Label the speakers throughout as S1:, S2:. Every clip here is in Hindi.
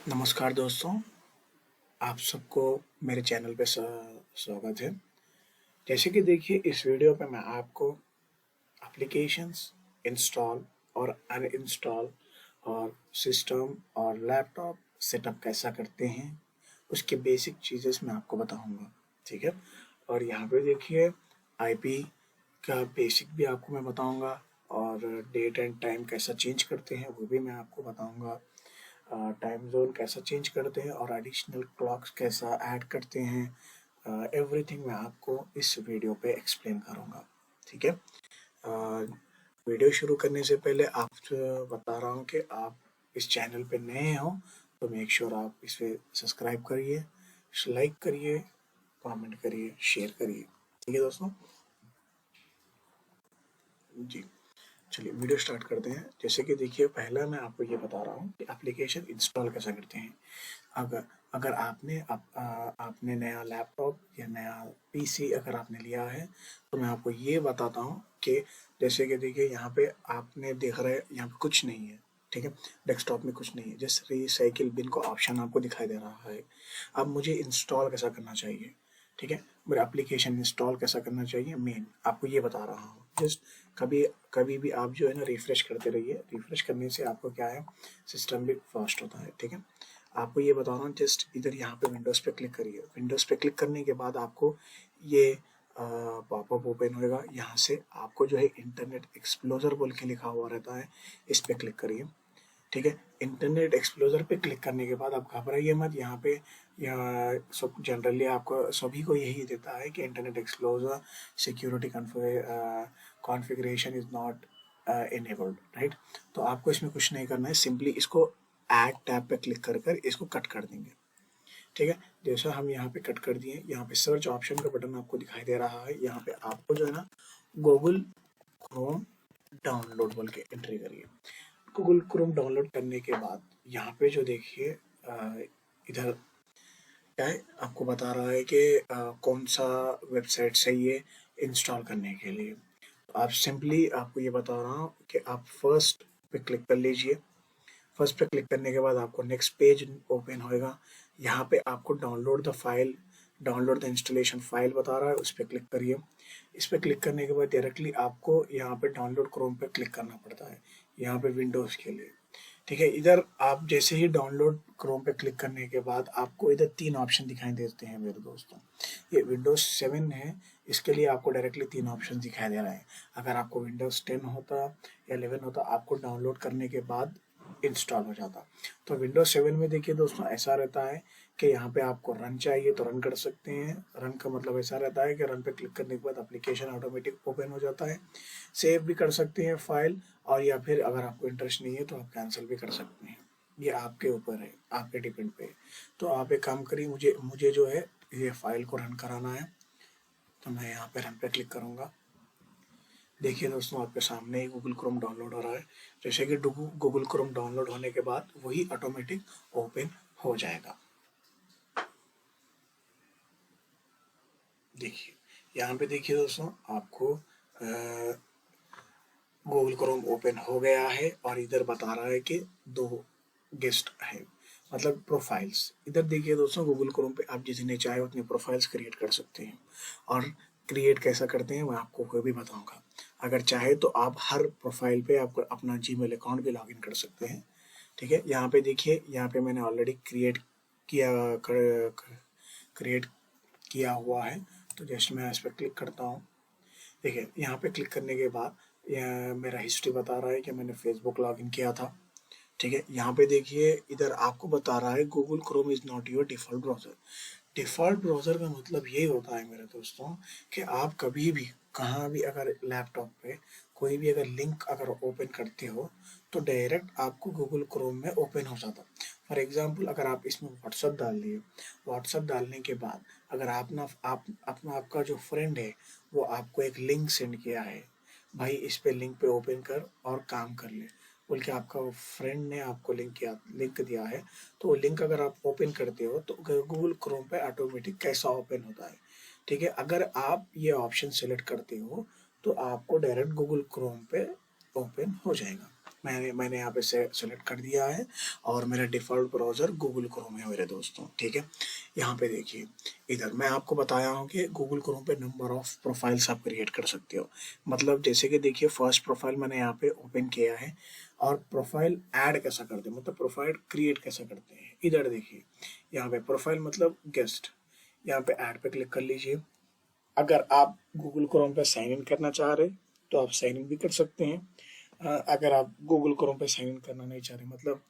S1: नमस्कार दोस्तों, आप सबको मेरे चैनल पे स्वागत है। जैसे कि देखिए इस वीडियो पे मैं आपको एप्लीकेशंस इंस्टॉल और अनइंस्टॉल और सिस्टम और लैपटॉप सेटअप कैसा करते हैं उसके बेसिक चीज़ें मैं आपको बताऊंगा, ठीक है। और यहाँ पे देखिए आईपी का बेसिक भी आपको मैं बताऊंगा और डेट एंड टाइम कैसा चेंज करते हैं वो भी मैं आपको बताऊंगा। टाइम जोन कैसा चेंज करते हैं और एडिशनल क्लॉक्स कैसा ऐड करते हैं, एवरीथिंग मैं आपको इस वीडियो पे एक्सप्लेन करूँगा, ठीक है। वीडियो शुरू करने से पहले आप बता रहा हूँ कि आप इस चैनल पे नए हो तो मेक श्योर आप इसे सब्सक्राइब करिए, लाइक करिए, कमेंट करिए, शेयर करिए, ठीक है दोस्तों जी। चलिए वीडियो स्टार्ट करते हैं। जैसे कि देखिए पहला मैं आपको ये बता रहा हूँ कि एप्लीकेशन इंस्टॉल कैसा करते हैं। अगर अगर आपने नया लैपटॉप या नया पीसी अगर आपने लिया है तो मैं आपको ये बताता हूँ कि जैसे कि देखिए यहाँ पे आपने देख रहे हैं यहाँ पे कुछ नहीं है, ठीक है। डेस्कटॉप में कुछ नहीं है, जस्ट रिसाइकिल बिन का ऑप्शन आपको दिखाई दे रहा है। अब मुझे इंस्टॉल कैसा करना चाहिए, ठीक है। मेरा एप्लीकेशन इंस्टॉल कैसा करना चाहिए मेन आपको ये बता रहा हूँ। जस्ट कभी कभी भी आप जो है ना रिफ्रेश करते रहिए। रिफ्रेश करने से आपको क्या है, सिस्टम भी फास्ट होता है, ठीक है। आपको ये बता रहा हूँ, जस्ट इधर यहाँ पे विंडोज़ पे क्लिक करिए। विंडोज़ पे क्लिक करने के बाद आपको ये पॉपअप ओपन होएगा। यहाँ से आपको जो है इंटरनेट एक्सप्लोरर बोल के लिखा हुआ रहता है, इस पे क्लिक करिए, ठीक है। इंटरनेट एक्सप्लोरर पे क्लिक करने के बाद आप घबराइए मत। यहाँ पे सब जनरली आपको सभी को यही देता है कि internet explorer security configuration is not enabled, right. तो आपको इसमें कुछ नहीं करना है, सिंपली इसको ऐड टैब पे क्लिक कर कर इसको कट कर देंगे, ठीक है। जैसा हम यहाँ पे कट कर दिए, यहाँ पे सर्च ऑप्शन का बटन आपको दिखाई दे रहा है। यहाँ पे आपको जो है ना गूगल क्रोम डाउनलोड बोल के एंट्री करिए। गूगल क्रोम डाउनलोड करने के बाद यहाँ पे जो देखिए इधर क्या है आपको बता रहा है कि कौन सा वेबसाइट सही है इंस्टॉल करने के लिए। तो आप सिंपली आपको ये बता रहा हूँ कि आप फर्स्ट पे क्लिक कर लीजिए। फर्स्ट पे क्लिक करने के बाद आपको नेक्स्ट पेज ओपन होएगा। यहाँ पे आपको डाउनलोड द इंस्टॉलेशन फाइल बता रहा है, उस पर क्लिक करिए। इस पर क्लिक करने के बाद डायरेक्टली आपको यहाँ पे डाउनलोड क्रोम पे क्लिक करना पड़ता है, यहाँ पे विंडोज़ के लिए, ठीक है। इधर आप जैसे ही डाउनलोड क्रोम पे क्लिक करने के बाद आपको इधर 3 ऑप्शन दिखाई देते हैं मेरे दोस्तों। ये विंडोज़ 7 है, इसके लिए आपको डायरेक्टली 3 ऑप्शन दिखाई दे रहा है। अगर आपको विंडोज़ 10 होता या 11 होता आपको डाउनलोड करने के बाद इंस्टॉल हो जाता। तो विंडोज 7 में देखिए दोस्तों ऐसा रहता है कि यहाँ पे आपको रन चाहिए तो रन कर सकते हैं। रन का मतलब ऐसा रहता है कि रन पे क्लिक करने के बाद एप्लीकेशन ऑटोमेटिक ओपन हो जाता है। सेव भी कर सकते हैं फाइल, और या फिर अगर आपको इंटरेस्ट नहीं है तो आप कैंसिल भी कर सकते हैं। ये आपके ऊपर है, आपके डिपेंड पे। तो आप एक काम करिए, मुझे मुझे जो है ये फाइल को रन कराना है, तो मैं यहाँ पे रन पे क्लिक करूँगा। देखिए दोस्तों आपके सामने ही गूगल क्रोम डाउनलोड हो रहा है। जैसे कि गूगल क्रोम डाउनलोड होने के बाद वही ऑटोमेटिक ओपन हो जाएगा। देखिए यहाँ पे देखिए दोस्तों आपको गूगल क्रोम ओपन हो गया है और इधर बता रहा है कि 2 गेस्ट है, मतलब प्रोफाइल्स। इधर देखिए दोस्तों गूगल क्रोम पे आप जितने चाहे उतने प्रोफाइल्स क्रिएट कर सकते हैं, और क्रिएट कैसा करते हैं मैं आपको वो भी बताऊंगा। अगर चाहे तो आप हर प्रोफाइल पे आप अपना जीमेल अकाउंट भी लॉगिन कर सकते हैं, ठीक है। यहाँ पे देखिए, यहाँ पे मैंने ऑलरेडी किया क्रिएट किया हुआ है, तो जस्ट मैं इस पर क्लिक करता हूँ। देखिए यहाँ पे क्लिक करने के बाद मेरा हिस्ट्री बता रहा है कि मैंने फेसबुक लॉगिन किया था, ठीक है। यहाँ पे देखिए इधर आपको बता रहा है Google Chrome is not your default browser. Default browser का मतलब यही होता है मेरे दोस्तों कि आप कभी भी कहाँ भी अगर लैपटॉप पे कोई भी अगर लिंक अगर ओपन करते हो तो डायरेक्ट आपको गूगल क्रोम में ओपन हो जाता। फॉर एग्जांपल अगर आप इसमें व्हाट्सअप डाल दिए, व्हाट्सअप डालने के बाद अगर आपका जो फ्रेंड है वो आपको एक लिंक सेंड किया है, भाई इस पे लिंक पे ओपन कर और काम कर ले बोल के आपका फ्रेंड ने आपको लिंक दिया है, तो वो लिंक अगर आप ओपन करते हो तो गूगल क्रोम पे ऑटोमेटिक कैसा ओपन होता है, ठीक है। अगर आप ये ऑप्शन सेलेक्ट करते हो तो आपको डायरेक्ट गूगल क्रोम पे ओपन हो जाएगा। मैंने यहाँ पे से सेलेक्ट कर दिया है और मेरा डिफ़ॉल्ट ब्राउज़र गूगल क्रोम है मेरे दोस्तों, ठीक है। यहाँ पे देखिए, इधर मैं आपको बताया हूँ कि गूगल क्रोम पे नंबर ऑफ़ प्रोफाइल्स आप क्रिएट कर सकते हो। मतलब जैसे कि देखिए, फर्स्ट प्रोफाइल मैंने यहाँ पे ओपन किया है और प्रोफाइल ऐड कैसा करते हैं, मतलब प्रोफाइल क्रिएट कैसा करते हैं। इधर देखिए, यहाँ पे प्रोफाइल मतलब गेस्ट, यहाँ पे ऐड पे क्लिक कर लीजिए। अगर आप गूगल क्रोम पे साइन इन करना चाह रहे तो आप साइन इन भी कर सकते हैं। अगर आप गूगल क्रोम पे साइन इन करना नहीं चाह रहे, मतलब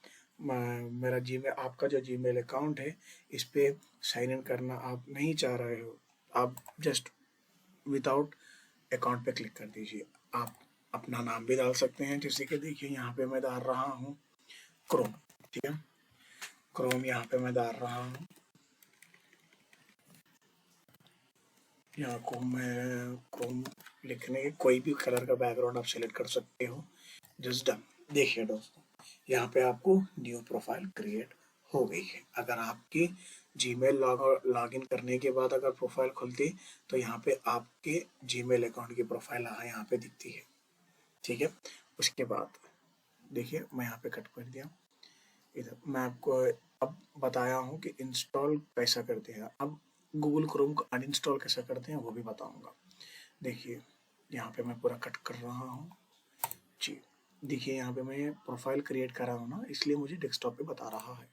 S1: मेरा जीमेल, आपका जो जीमेल अकाउंट है इस पे साइन इन करना आप नहीं चाह रहे हो, आप जस्ट विदाउट अकाउंट पे क्लिक कर दीजिए। आप अपना नाम भी डाल सकते हैं, जैसे कि देखिए यहाँ पे मैं डाल रहा हूँ क्रोम, ठीक है। क्रोम यहाँ पे मैं डाल रहा हूँ, यहाँ को मैं क्रोम लिखने के कोई भी कलर का बैकग्राउंड आप सेलेक्ट कर सकते हो। Just done. देखिए दोस्तों, यहाँ पे आपको न्यू प्रोफाइल क्रिएट हो गई है। अगर आपकी जीमेल लॉग इन करने के बाद अगर प्रोफाइल खुलती तो यहाँ पे आपके जीमेल अकाउंट की प्रोफाइल यहाँ पे दिखती है, ठीक है। उसके बाद देखिए, मैं यहाँ पे कट कर दिया। इधर मैं आपको अब बताया हूँ कि इंस्टॉल कैसा करते हैं, अब गूगल क्रोम को अनइंस्टॉल कैसा करते हैं वो भी बताऊँगा। देखिए, यहाँ पे मैं पूरा कट कर रहा हूँ जी। देखिए, यहाँ पे मैं प्रोफाइल क्रिएट कर रहा हूँ ना, इसलिए मुझे डेस्कटॉप पे बता रहा है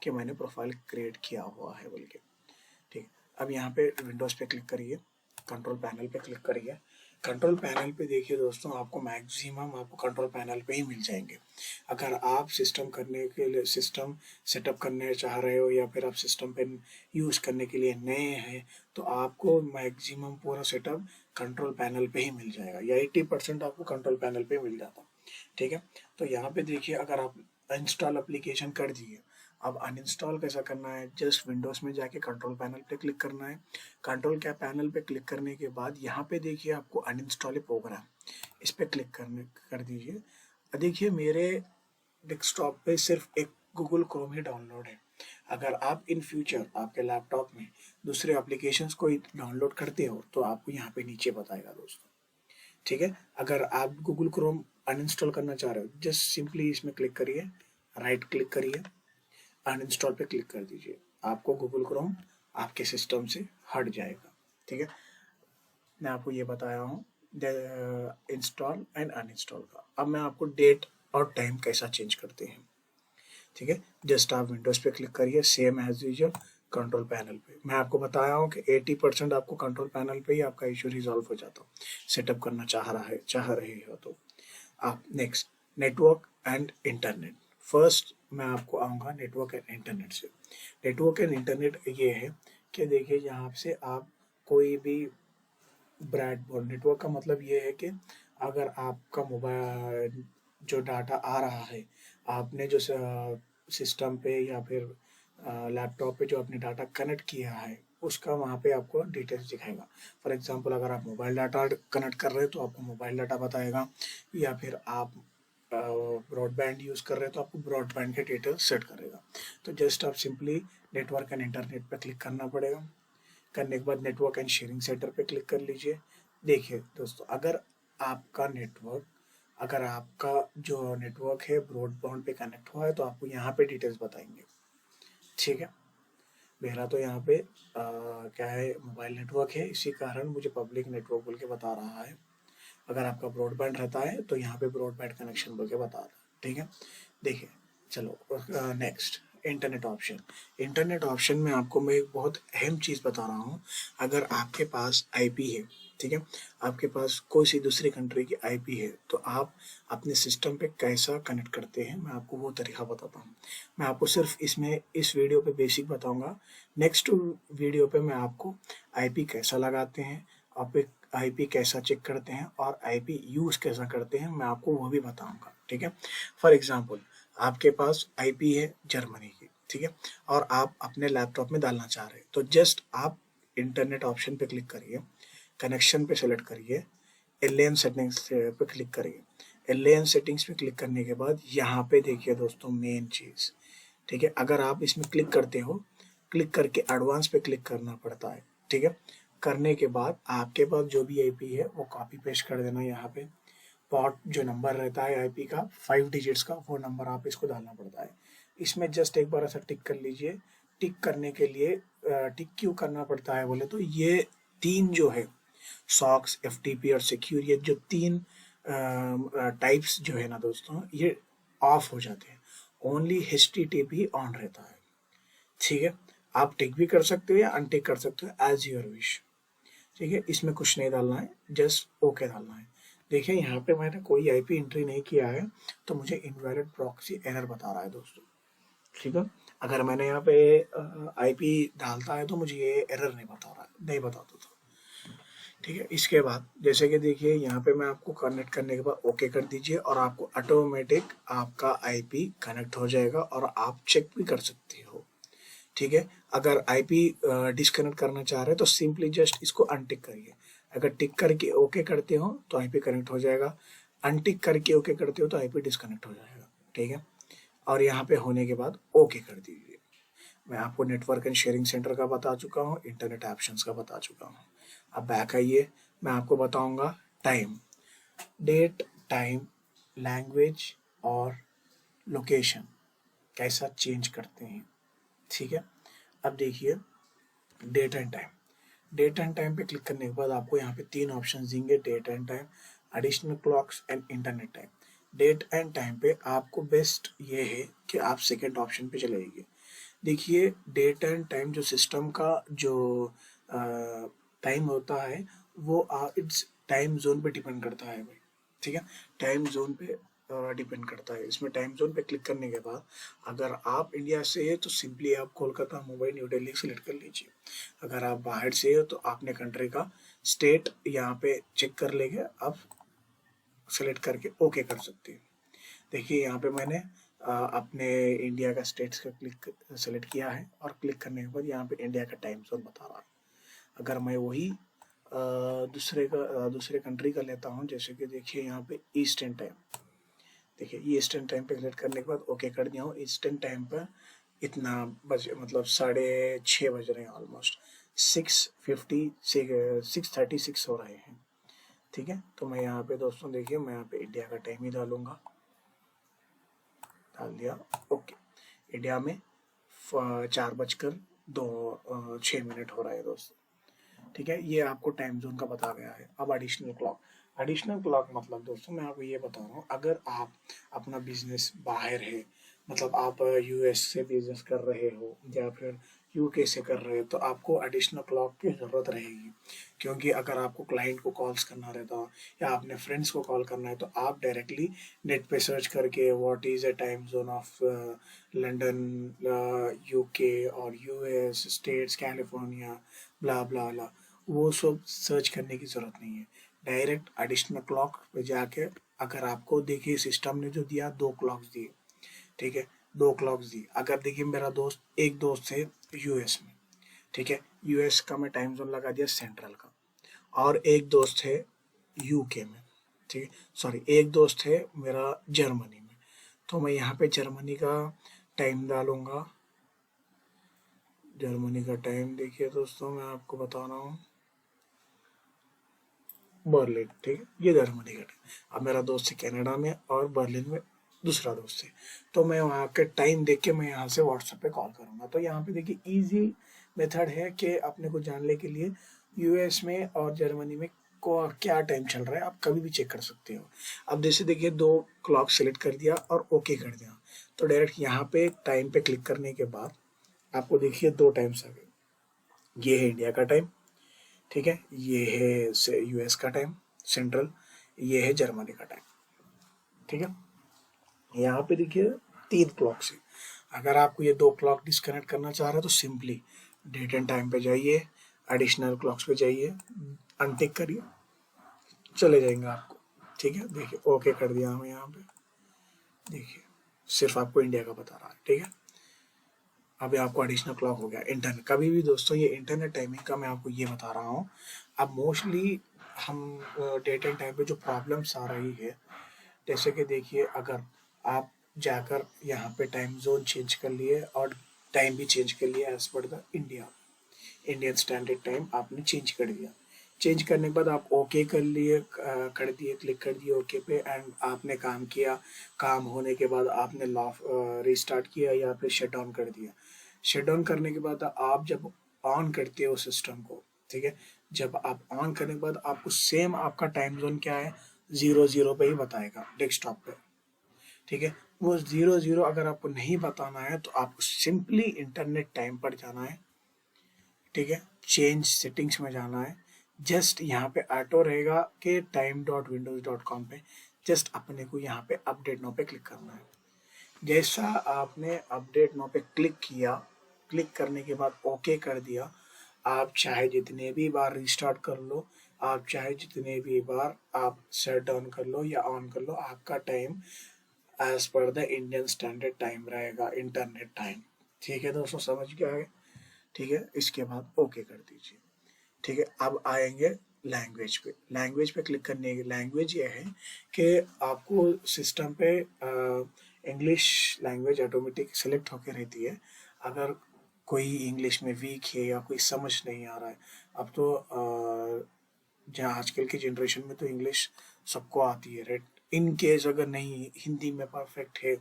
S1: कि मैंने प्रोफाइल क्रिएट किया हुआ है बोल के, ठीक। अब यहाँ पे विंडोज़ पे क्लिक करिए, कंट्रोल पैनल पे क्लिक करिए। कंट्रोल पैनल पे देखिए दोस्तों, आपको मैक्सिमम आपको कंट्रोल पैनल पे ही मिल जाएंगे। अगर आप सिस्टम करने के लिए सिस्टम सेटअप करने चाह रहे हो या फिर आप सिस्टम पे यूज़ करने के लिए नए हैं तो आपको मैक्सिमम पूरा सेटअप कंट्रोल पैनल पे ही मिल जाएगा, या 80% आपको कंट्रोल पैनल पे मिल जाता, ठीक है। तो यहाँ पे देखिए, अगर आप इंस्टॉल एप्लीकेशन कर दिए, अब अनइंस्टॉल कैसा करना है, जस्ट विंडोज़ में जाके कंट्रोल पैनल पे क्लिक करना है। कंट्रोल क्या पैनल पे क्लिक करने के बाद यहाँ पे देखिए आपको अनइंस्टॉल प्रोग्राम, इस पे क्लिक कर दीजिए। देखिए, मेरे डेस्कटॉप पे सिर्फ एक गूगल क्रोम ही डाउनलोड है। अगर आप इन फ्यूचर आपके लैपटॉप में दूसरे एप्लीकेशंस को डाउनलोड करते हो तो आपको यहाँ पे नीचे बताएगा दोस्तों, ठीक है। अगर आप गूगल क्रोम अनइंस्टॉल करना चाह रहे हो, जस्ट सिंपली इसमें क्लिक करिए, राइट क्लिक करिए, अनइंस्टॉल पे क्लिक कर दीजिए। आपको गूगल क्रोम आपके सिस्टम से हट जाएगा, ठीक है। मैं आपको ये बताया हूँ इंस्टॉल एंड अनइंस्टॉल का। अब मैं आपको डेट और टाइम कैसा चेंज करते हैं, ठीक है। जस्ट आप विंडोज़ पे क्लिक करिए, same as usual control panel पे। मैं आपको बताया हूँ कि 80% आपको कंट्रोल पैनल पे ही आपका इशू रिजॉल्व हो जाता, सेटअप करना चाह रहे हो तो आप। Next, network and internet. First मैं आपको आऊँगा नेटवर्क एंड इंटरनेट से। नेटवर्क एंड इंटरनेट ये है कि देखिए, यहाँ से आप कोई भी ब्रॉडबैंड, नेटवर्क का मतलब ये है कि अगर आपका मोबाइल जो डाटा आ रहा है, आपने जो सिस्टम पे या फिर लैपटॉप पे जो आपने डाटा कनेक्ट किया है उसका वहाँ पे आपको डिटेल्स दिखाएगा। फॉर एग्जांपल, अगर आप मोबाइल डाटा कनेक्ट कर रहे हो तो आपको मोबाइल डाटा बताएगा, या फिर आप ब्रॉडबैंड यूज़ कर रहे हैं तो आपको ब्रॉडबैंड के डिटेल्स सेट करेगा। तो जस्ट आप सिंपली नेटवर्क एंड इंटरनेट पर क्लिक करना पड़ेगा। करने के बाद नेटवर्क एंड शेयरिंग सेंटर पे क्लिक कर लीजिए। देखिए दोस्तों, अगर आपका जो नेटवर्क है ब्रॉडबैंड पे कनेक्ट हुआ है तो आपको यहाँ पे डिटेल्स बताएंगे, ठीक है। मेरा तो यहाँ पे क्या है, मोबाइल नेटवर्क है, इसी कारण मुझे पब्लिक नेटवर्क बोल के बता रहा है। अगर आपका ब्रॉडबैंड रहता है तो यहाँ पे ब्रॉडबैंड कनेक्शन बोल के बता रहा है, ठीक है। देखिए, चलो next, internet option. Internet option में आपको मैं एक बहुत अहम चीज़ बता रहा हूँ। अगर आपके पास आईपी है, ठीक है, आपके पास कोई सी दूसरी कंट्री की आईपी है तो आप अपने सिस्टम पे कैसा कनेक्ट करते हैं, मैं आपको वो तरीका बताता हूँ। मैं आपको सिर्फ इस वीडियो पे बेसिक बताऊँगा। नेक्स्ट वीडियो पे मैं आपको आईपी कैसा लगाते हैं, आप आईपी कैसा चेक करते हैं और आईपी यूज़ कैसा करते हैं, मैं आपको वो भी बताऊँगा, ठीक है। फॉर एग्ज़ाम्पल, आपके पास आईपी है जर्मनी की, ठीक है, और आप अपने लैपटॉप में डालना चाह रहे हैं तो जस्ट आप इंटरनेट ऑप्शन पे क्लिक करिए, कनेक्शन पे सेलेक्ट करिए, एलएन सेटिंग्स पे क्लिक करिए। एलएन सेटिंग्स पे क्लिक करने के बाद यहाँ पे देखिए दोस्तों, मेन चीज़, ठीक है। अगर आप इसमें क्लिक करते हो, क्लिक करके एडवांस पे क्लिक करना पड़ता है, ठीक है। करने के बाद आपके पास जो भी आईपी है वो कॉपी पेस्ट कर देना यहाँ पे। पॉट जो नंबर रहता है आईपी का 5 डिजिट्स का, वो नंबर आप इसको डालना पड़ता है। इसमें जस्ट एक बार ऐसा टिक कर लीजिए। टिक करने के लिए टिक क्यों करना पड़ता है बोले तो ये 3 जो है सॉक्स, एफटीपी और सिक्योर, ये जो 3 टाइप्स जो है ना दोस्तों, ये ऑफ हो जाते हैं। ओनली एचटीटीपी ऑन रहता है। ठीक है, आप टिक भी कर सकते हो या अनटिक कर सकते हो, एज योर विश। ठीक है, इसमें कुछ नहीं डालना है, जस्ट ओके डालना है। देखिए यहाँ पे मैंने कोई आईपी एंट्री नहीं किया है तो मुझे इनवैलिड प्रॉक्सी एरर बता रहा है दोस्तों। ठीक है, अगर मैंने यहाँ पे आईपी डालता है तो मुझे ये एरर नहीं बता रहा है, नहीं बताता था। ठीक है, इसके बाद जैसे कि देखिए यहाँ पे मैं आपको कनेक्ट करने के बाद ओके कर दीजिए और आपको ऑटोमेटिक आपका आईपी कनेक्ट हो जाएगा और आप चेक भी कर सकते हो। ठीक है, अगर आईपी डिस्कनेक्ट करना चाह रहे हैं तो सिंपली जस्ट इसको अनटिक करिए। अगर टिक करके ओके करते हो तो आईपी कनेक्ट हो जाएगा, अनटिक करके ओके करते हो तो आईपी डिस्कनेक्ट हो जाएगा। ठीक है, और यहाँ पे होने के बाद ओके कर दीजिए। मैं आपको नेटवर्क एंड शेयरिंग सेंटर का बता चुका हूँ, इंटरनेट ऑप्शंस का बता चुका हूँ। अब बैक आइए, मैं आपको बताऊंगा टाइम, डेट, टाइम, लैंग्वेज और लोकेशन कैसा चेंज करते हैं। ठीक है, अब देखिए date and time. Date and time पे क्लिक करने के बाद आपको यहाँ पे 3 ऑप्शन देंगे, date and time, additional clocks and internet time. Date and time पे आपको बेस्ट ये है कि आप सेकेंड ऑप्शन पे चले जाइए। देखिए डेट एंड टाइम जो सिस्टम का जो टाइम होता है वो इट्स टाइम जोन पे डिपेंड करता है भाई। ठीक है, टाइम जोन पे डिपेंड करता है। इसमें टाइम जोन पे क्लिक करने के बाद अगर आप इंडिया से है तो सिंपली आप कोलकाता, मुंबई, न्यू दिल्ली सेलेक्ट कर लीजिए। अगर आप बाहर से हो तो आपने कंट्री का स्टेट यहाँ पे चेक कर लेंगे, आप सेलेक्ट करके ओके कर सकते हैं। देखिए यहाँ पे मैंने अपने इंडिया का स्टेट्स का क्लिक सेलेक्ट किया है और क्लिक करने के बाद यहाँ पे इंडिया का टाइम जोन बता रहा है। अगर मैं वही दूसरे कंट्री का लेता हूँ, जैसे कि देखिए यहाँ पे ईस्टर्न टाइम, देखिए ईस्टर्न टाइम पे क्लिक करने के बाद ओके कर दिया हूँ। ईस्टर्न टाइम पर इतना बजे मतलब 6:30 बज रहे हैं, ऑलमोस्ट 6:36 हो रहे हैं। ठीक है, तो मैं यहाँ पे दोस्तों देखिए मैं यहाँ पे इंडिया का टाइम ही डालूंगा, डाल दिया ओके। इंडिया में 4:06 हो रहा है दोस्तों। ठीक है, ये आपको टाइम जोन का बता गया है। अब एडिशनल क्लॉक, एडिशनल क्लॉक मतलब दोस्तों मैं आपको ये बता रहा हूँ, अगर आप अपना बिजनेस बाहर है, मतलब आप यूएस से बिजनेस कर रहे हो या फिर यूके से कर रहे हो, तो आपको एडिशनल क्लॉक की ज़रूरत रहेगी। क्योंकि अगर आपको क्लाइंट को कॉल्स करना रहता हो या अपने फ्रेंड्स को कॉल करना है तो आप डायरेक्टली नेट पे सर्च करके what is a time zone of London, UK और यूएस, स्टेट्स, कैलिफोर्निया, ब्ला ब्ला ब्ला, वो सब सर्च करने की ज़रूरत नहीं है। डायरेक्ट एडिशनल क्लॉक पे जाके, अगर आपको देखिए सिस्टम ने जो दिया 2 क्लॉक्स दिए। ठीक है, 2 क्लॉक्स दी। अगर देखिए मेरा एक दोस्त है यूएस में, ठीक है, यूएस का मैं टाइम जोन लगा दिया सेंट्रल का, और एक दोस्त है यूके में, ठीक है, सॉरी एक दोस्त है मेरा जर्मनी में, तो मैं यहाँ पे जर्मनी का टाइम डालूंगा। जर्मनी का टाइम देखिए दोस्तों मैं आपको बता रहा हूँ, बर्लिन। ठीक है, ये जर्मनी का टाइम। अब मेरा दोस्त है कनाडा में और बर्लिन में दूसरा दोस्त है, तो मैं वहाँ के टाइम देख के मैं यहाँ से व्हाट्सएप पे कॉल करूँगा। तो यहाँ पे देखिए इजी मेथड है कि अपने को जानने के लिए यूएस में और जर्मनी में को क्या टाइम चल रहा है, आप कभी भी चेक कर सकते हो। अब जैसे देखिए 2 क्लॉक सेलेक्ट कर दिया और ओके कर दिया, तो डायरेक्ट यहाँ पे टाइम पे क्लिक करने के बाद आपको देखिए 2 टाइम्स आ गए। ये है इंडिया का टाइम, ठीक है, ये है यूएस का टाइम सेंट्रल, ये है जर्मनी का टाइम। ठीक है, यहाँ पे देखिए 3 क्लॉक से, अगर आपको ये 2 क्लॉक डिस्कनेक्ट करना चाह रहे हैं तो सिंपली डेट एंड टाइम पे जाइए, एडिशनल क्लॉक्स पे जाइए, अनटिक करिए, चले जाएंगे आपको। ठीक है, देखिए ओके कर दिया हमें यहाँ पे, देखिए सिर्फ आपको इंडिया का बता रहा है। ठीक है, अभी आपको एडिशनल क्लॉक हो गया। इंटरनेट कभी भी दोस्तों, ये इंटरनेट टाइमिंग का मैं आपको ये बता रहा हूँ। अब मोस्टली हम डेट एंड टाइम पे जो प्रॉब्लम्स आ रही है, जैसे कि देखिए अगर आप जाकर यहाँ पे टाइम जोन चेंज कर लिए और टाइम भी चेंज कर लिया as per the Indian standard time आपने चेंज कर दिया, चेंज करने के बाद आप ओके कर लिए, कर दिए, क्लिक कर दिए ओके पे, एंड आपने काम किया। काम होने के बाद आपने रीस्टार्ट किया या फिर शट डाउन कर दिया। शट डाउन करने के बाद आप जब ऑन करते हो सिस्टम को, ठीक है, जब आप ऑन करने के बाद आपको सेम आपका टाइम जोन क्या है, 00 पे ही बताएगा डेस्कटॉप पे, ठीक है। वो 00 अगर आपको नहीं बताना है तो आपको सिंपली इंटरनेट टाइम पर जाना है, ठीक है, चेंज सेटिंग्स में जाना है, जस्ट यहाँ पे ऑटो रहेगा कि time.windows.com पे, जस्ट अपने को यहाँ पे अपडेट नो पे क्लिक करना है। जैसा आपने अपडेट नो पे क्लिक किया, क्लिक करने के बाद ओके कर दिया, आप चाहे जितने भी बार रिस्टार्ट कर लो, आप चाहे जितने भी बार आप शट डाउन कर लो या ऑन कर लो, आपका time as per the Indian standard time रहेगा, इंटरनेट टाइम। ठीक है दोस्तों, समझ गया है? ठीक है, इसके बाद ओके कर दीजिए। ठीक है, अब आएंगे लैंग्वेज पे। लैंग्वेज पे क्लिक करने की लैंग्वेज ये है कि आपको सिस्टम पे इंग्लिश लैंग्वेज ऑटोमेटिक सेलेक्ट होकर रहती है। अगर कोई इंग्लिश में वीक है या कोई समझ नहीं आ रहा है, अब तो जहाँ आजकल की जनरेशन में तो इंग्लिश सबको आती है, राइट। इन केस अगर नहीं हिंदी में परफेक्ट है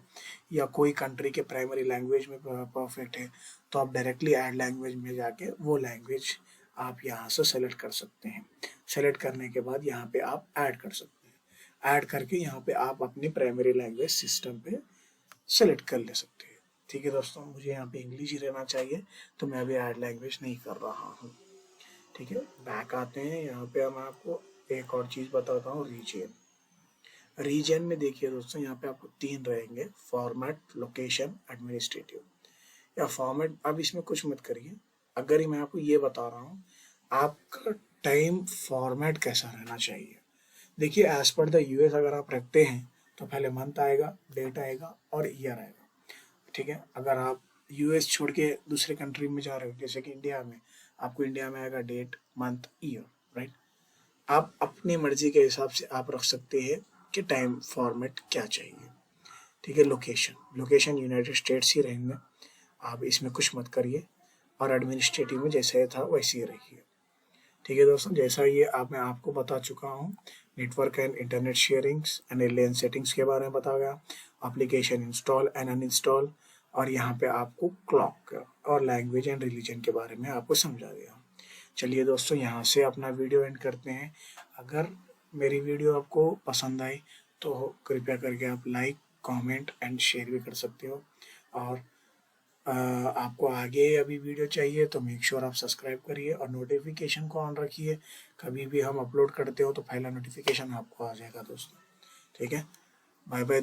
S1: या कोई कंट्री के प्राइमरी लैंग्वेज में परफेक्ट है, तो आप डायरेक्टली ऐड लैंग्वेज में जाके वो लैंग्वेज आप यहाँ से सेलेक्ट कर सकते हैं। सेलेक्ट करने के बाद यहाँ पे आप ऐड कर सकते हैं। ऐड करके यहाँ पे आप अपनी प्राइमरी लैंग्वेज सिस्टम पे सेलेक्ट कर ले सकते हैं। ठीक है दोस्तों, मुझे यहाँ पे इंग्लिश ही रहना चाहिए तो मैं अभी ऐड लैंग्वेज नहीं कर रहा हूँ। ठीक है, बैक आते हैं। यहाँ पे मैं आपको एक और चीज़ बताता हूँ, रीजन। रीजन में देखिए दोस्तों, यहाँ पे आपको 3 रहेंगे, फॉर्मेट, लोकेशन, एडमिनिस्ट्रेटिव। या फॉर्मेट, अब इसमें कुछ मत करिए। अगर ही मैं आपको ये बता रहा हूँ, आपका टाइम फॉर्मेट कैसा रहना चाहिए। देखिए, एज पर द यूएस अगर आप रखते हैं तो पहले मंथ आएगा, डेट आएगा और ईयर आएगा। ठीक है, अगर आप यूएस छोड़ के दूसरे कंट्री में जा रहे हो, जैसे कि इंडिया में, आपको इंडिया में आएगा डेट, मंथ, ईयर, राइट। आप अपनी मर्जी के हिसाब से आप रख सकते हैं कि टाइम फॉर्मेट क्या चाहिए। ठीक है, लोकेशन, लोकेशन यूनाइटेड स्टेट्स ही रहेंगे, आप इसमें कुछ मत करिए। और एडमिनिस्ट्रेटिव में जैसे था वैसे ही रखिए। ठीक है दोस्तों, जैसा ये मैं आपको बता चुका हूँ, network and internet sharings and alien settings के बारे में बता गया, एप्लीकेशन इंस्टॉल एंड अनइंस्टॉल, और यहाँ पे आपको क्लॉक और लैंग्वेज एंड रिलीजन के बारे में आपको समझा दिया। चलिए दोस्तों, यहाँ से अपना वीडियो एंड करते हैं। अगर मेरी वीडियो आपको पसंद आई तो कृपया करके आप लाइक, कमेंट एंड शेयर भी कर सकते हो। और आपको आगे अभी वीडियो चाहिए तो मेक श्योर आप सब्सक्राइब करिए और नोटिफिकेशन को ऑन रखिए। कभी भी हम अपलोड करते हो तो पहला नोटिफिकेशन आपको आ जाएगा दोस्तों। ठीक है, बाय बाय।